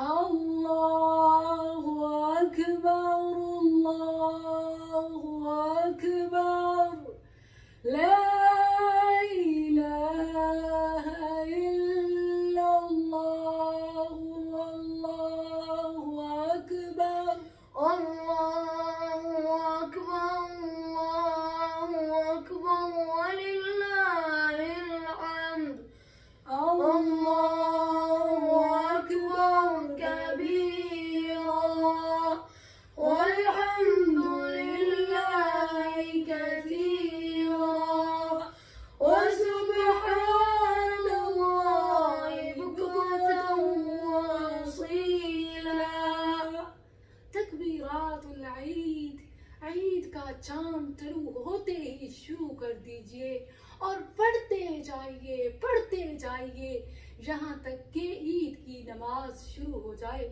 अल्लाहु अकबर, अल्लाहु अकबर, ला इलाहा इल्लल्लाह, अल्लाहु अकबर, अल्लाहु अकबर, अल्लाहु अकबर, वलिल्लाहिल हम्द। अल्लाहु अकबर कबीरा वल्हम्दुलिल्लाहि कसीरा वसुब्हानल्लाहि बुक्रतन वअसीला। तकबीरातुल ईद, ईद का चांद तुलू होते ही शुरू कर दीजिए और पढ़ते जाइए यहाँ तक कि ईद की नमाज शुरू हो जाए।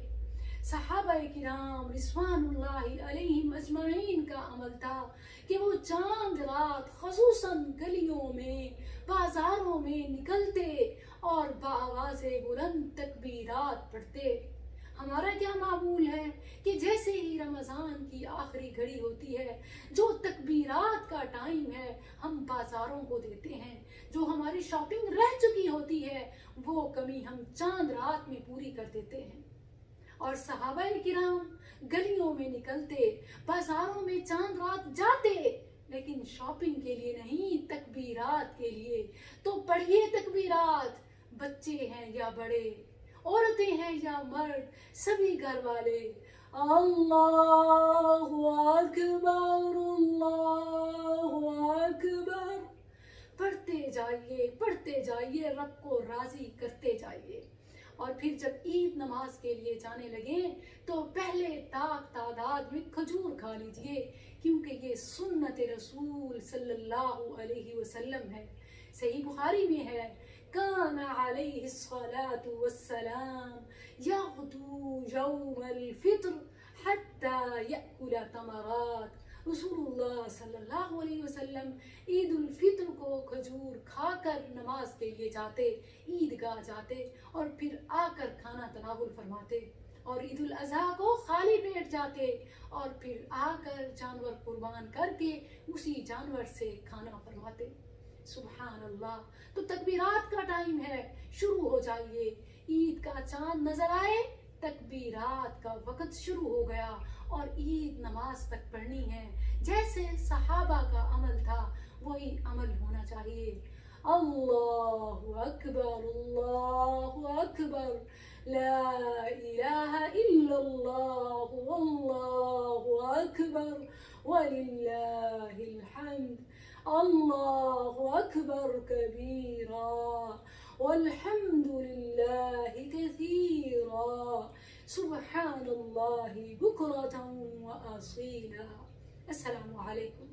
सहाबाए किराम रिज़वानुल्लाहि अलैहिम अजमाइन का अमल था कि वो चांद रात खसूसन गलियों में, बाजारों में निकलते और बाआवाज़े बुलंद तकबीरात पढ़ते। हमारा क्या मामूल है कि जैसे ही रमज़ान की आखिरी घड़ी होती है, जो तकबीरात का टाइम है, हम बाज़ारों को देते हैं। जो हमारी शॉपिंग रह चुकी होती है, वो कमी हम चांद रात में पूरी कर देते हैं। और सहाबाए किराम गलियों में निकलते, बाज़ारों में चांद रात जाते, लेकिन शॉपिंग के लिए नहीं, तकबीरात के लिए। तो पढ़िए तकबीरात, बच्चे हैं या बड़े, औरतें हैं या मर्द, सभी घर वाले। अल्लाहु अकबर, अल्लाहु अकबर, पढ़ते जाइए, रब को राजी करते जाइए। और फिर जब ईद नमाज के लिए जाने लगे तो पहले तादाद में खजूर खा लीजिए, क्योंकि ये सुन्नत रसूल सल्लल्लाहु अलैहि वसल्लम है। सही बुखारी में है, काना अलैहिस्सलातु वस्सलाम यग़दू यौमल फित्र हत्ता यअकुल तमरात। रसूलुल्लाह सल्लल्लाहु अलैहि वसल्लम ईद उल फित्र को खजूर खाकर नमाज के लिए जाते, ईदगाह जाते और फिर आकर खाना तनावुल फरमाते। और ईद उल अज़हा को खाली पेट जाते और फिर आकर जानवर कुर्बान करके उसी जानवर से खाना फरमाते। सुभान अल्लाह। तो तकबीरात का टाइम है, शुरू हो जाइए। ईद का चांद नजर आए, तकबीरात का वक्त शुरू हो गया और ईद नमाज तक पढ़नी है। जैसे सहाबा का अमल था, वही अमल होना चाहिए। अल्लाहु अकबर, अल्लाहु अकबर, ला इलाहा इल्लल्लाह, अल्लाहु अकबर, वलिल्लाहिल हम्द। अल्लाहु अकबर कबीरा वल्हम्दुलिल्लाहि कसीरा सुब्हानल्लाहि बुक्रतन व असीला। अस्सलामु अलैकुम।